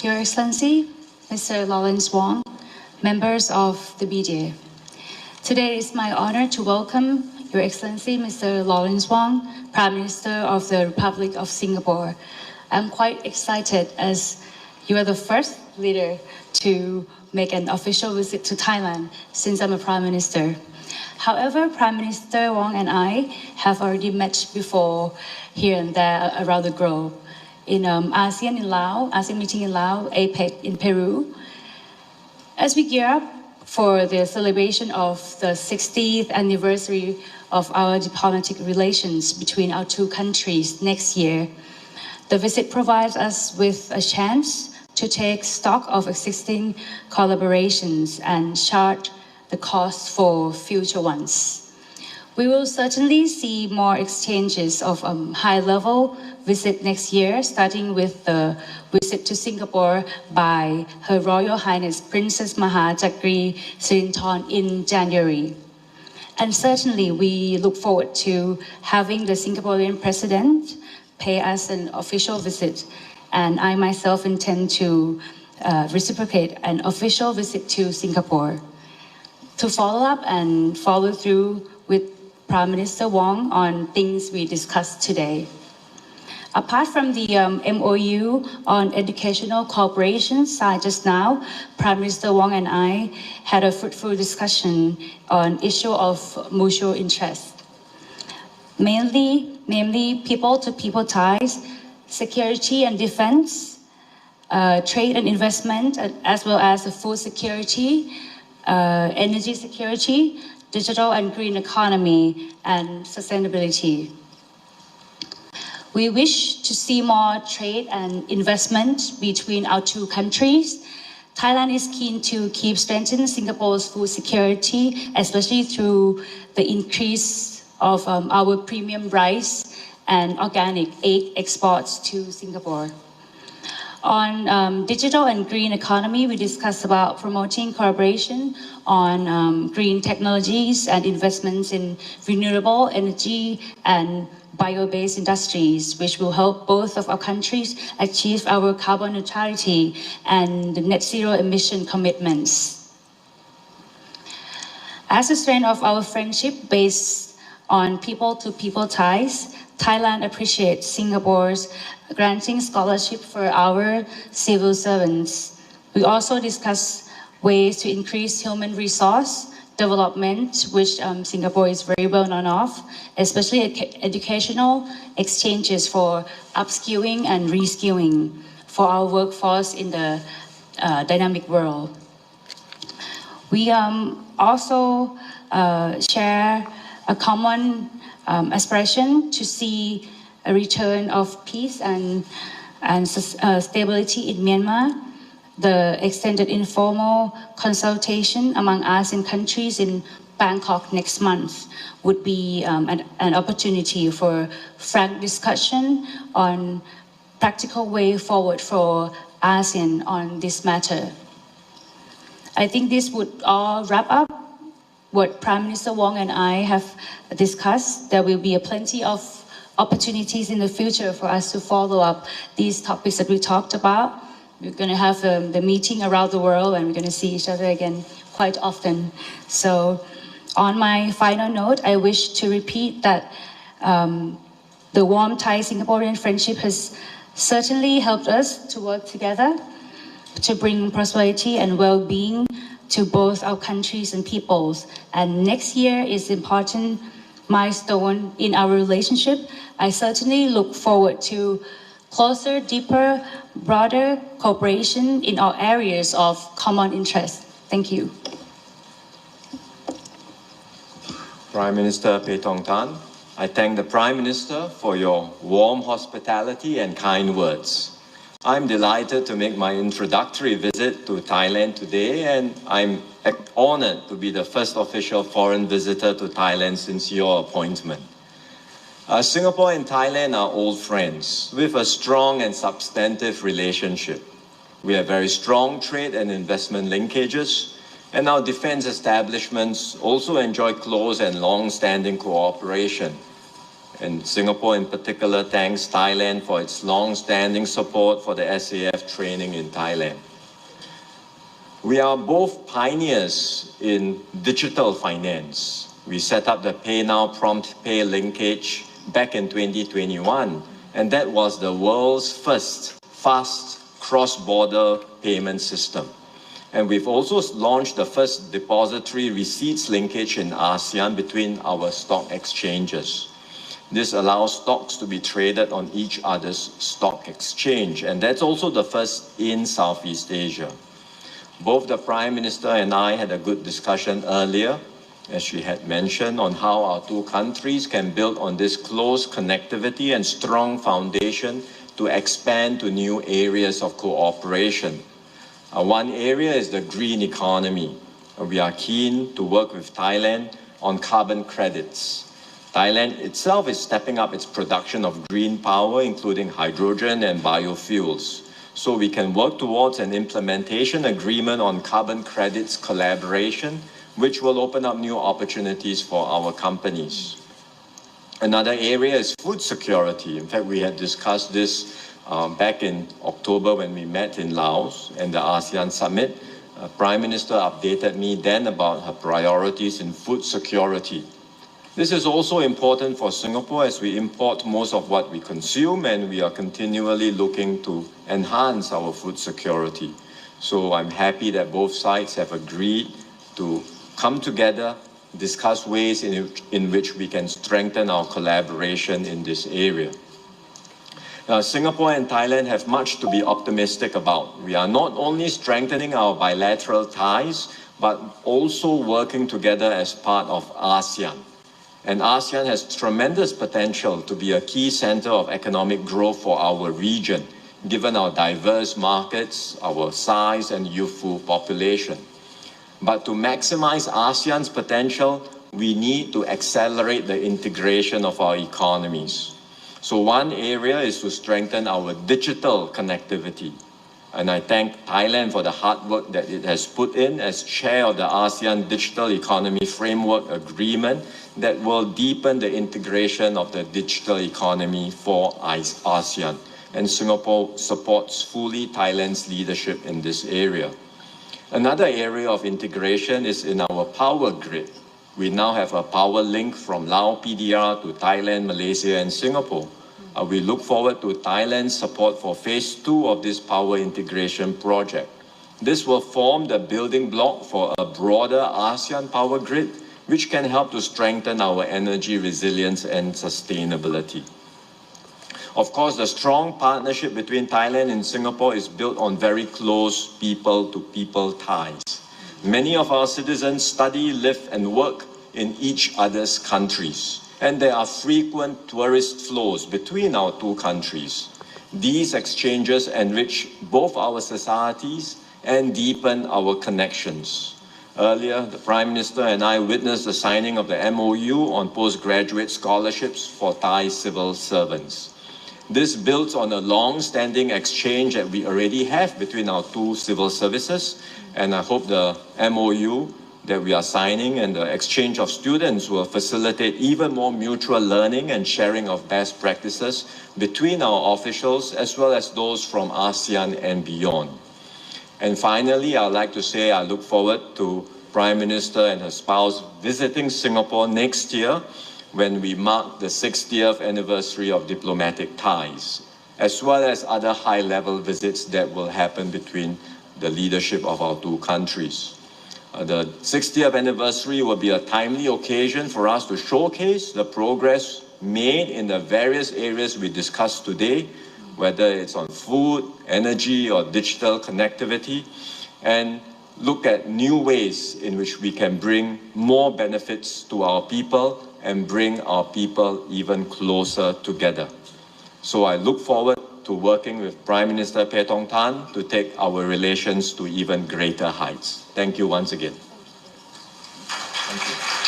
Your Excellency, Mr. Lawrence Wong, members of the media. Today is my honor to welcome Your Excellency, Mr. Lawrence Wong, Prime Minister of the Republic of Singapore. I'm quite excited as you are the first leader to make an official visit to Thailand since I'm a Prime Minister. However, Prime Minister Wong and I have already met before here and there around the globe. In ASEAN in Laos, ASEAN meeting in Laos, APEC in Peru. As we gear up for the celebration of the 60th anniversary of our diplomatic relations between our two countries next year, the visit provides us with a chance to take stock of existing collaborations and chart the course for future ones. We will certainly see more exchanges of high-level visit next year, starting with the visit to Singapore by Her Royal Highness Princess Maha Chakri Sirinthorn in January. And certainly we look forward to having the Singaporean President pay us an official visit, and I myself intend to reciprocate an official visit to Singapore to follow up and follow through with Prime Minister Wong on things we discussed today. Apart from the MOU on educational cooperation signed just now, Prime Minister Wong and I had a fruitful discussion on issue of mutual interest. Namely people-to-people ties, security and defense, trade and investment, as well as food security, energy security, digital and green economy, and sustainability. We wish to see more trade and investment between our two countries. Thailand is keen to keep strengthening Singapore's food security, especially through the increase of our premium rice and organic egg exports to Singapore. On digital and green economy, we discussed about promoting collaboration on green technologies and investments in renewable energy and bio-based industries, which will help both of our countries achieve our carbon neutrality and net zero emission commitments. As a strength of our friendship based on people-to-people ties, Thailand appreciates Singapore's granting scholarship for our civil servants. We also discuss ways to increase human resource development, which Singapore is very well known of, especially educational exchanges for upskilling and reskilling for our workforce in the dynamic world. We also share a common aspiration to see a return of peace and stability in Myanmar. The extended informal consultation among ASEAN countries in Bangkok next month would be an opportunity for frank discussion on practical way forward for ASEAN on this matter. I think this would all wrap up what Prime Minister Wong and I have discussed. There will be plenty of opportunities in the future for us to follow up these topics that we talked about. We're going to have the meeting around the world, and we're going to see each other again quite often. So on my final note, I wish to repeat that the warm Thai-Singaporean friendship has certainly helped us to work together to bring prosperity and well-being to both our countries and peoples. And next year is an important milestone in our relationship. I certainly look forward to closer, deeper, broader cooperation in all areas of common interest. Thank you. Prime Minister Paetongtarn, I thank the Prime Minister for your warm hospitality and kind words. I'm delighted to make my introductory visit to Thailand today, and I'm honored to be the first official foreign visitor to Thailand since your appointment. Singapore and Thailand are old friends with a strong and substantive relationship. We have very strong trade and investment linkages, and our defense establishments also enjoy close and long-standing cooperation. And Singapore in particular thanks Thailand for its long-standing support for the SAF training in Thailand. We are both pioneers in digital finance. We set up the Pay Now Prompt Pay linkage back in 2021, and that was the world's first fast cross-border payment system. And we've also launched the first depository receipts linkage in ASEAN between our stock exchanges. This allows stocks to be traded on each other's stock exchange, and that's also the first in Southeast Asia. Both the Prime Minister and I had a good discussion earlier, as she had mentioned, on how our two countries can build on this close connectivity and strong foundation to expand to new areas of cooperation. One area is the green economy. We are keen to work with Thailand on carbon credits. Thailand itself is stepping up its production of green power, including hydrogen and biofuels. So we can work towards an implementation agreement on carbon credits collaboration, which will open up new opportunities for our companies. Another area is food security. In fact, we had discussed this back in October when we met in Laos and the ASEAN Summit. Prime Minister updated me then about her priorities in food security. This is also important for Singapore as we import most of what we consume, and we are continually looking to enhance our food security. So I'm happy that both sides have agreed to come together, discuss ways in which we can strengthen our collaboration in this area. Now, Singapore and Thailand have much to be optimistic about. We are not only strengthening our bilateral ties, but also working together as part of ASEAN. And ASEAN has tremendous potential to be a key center of economic growth for our region, given our diverse markets, our size and youthful population. But to maximize ASEAN's potential, we need to accelerate the integration of our economies. So one area is to strengthen our digital connectivity. And I thank Thailand for the hard work that it has put in as chair of the ASEAN Digital Economy Framework Agreement that will deepen the integration of the digital economy for ASEAN. And Singapore supports fully Thailand's leadership in this area. Another area of integration is in our power grid. We now have a power link from Laos PDR to Thailand, Malaysia, and Singapore. We look forward to Thailand's support for phase 2 of this power integration project. This will form the building block for a broader ASEAN power grid, which can help to strengthen our energy resilience and sustainability. Of course, the strong partnership between Thailand and Singapore is built on very close people-to-people ties. Many of our citizens study, live, and work in each other's countries, and there are frequent tourist flows between our two countries. These exchanges enrich both our societies and deepen our connections. Earlier, the Prime Minister and I witnessed the signing of the MOU on postgraduate scholarships for Thai civil servants. This builds on a long-standing exchange that we already have between our two civil services, and I hope the MOU that we are signing and the exchange of students will facilitate even more mutual learning and sharing of best practices between our officials as well as those from ASEAN and beyond. And finally, I'd like to say I look forward to Prime Minister and her spouse visiting Singapore next year when we mark the 60th anniversary of diplomatic ties, as well as other high-level visits that will happen between the leadership of our two countries. The 60th anniversary will be a timely occasion for us to showcase the progress made in the various areas we discussed today, whether it's on food, energy, or digital connectivity, and look at new ways in which we can bring more benefits to our people and bring our people even closer together. So I look forward to working with Prime Minister Paetongtarn to take our relations to even greater heights. Thank you once again. Thank you.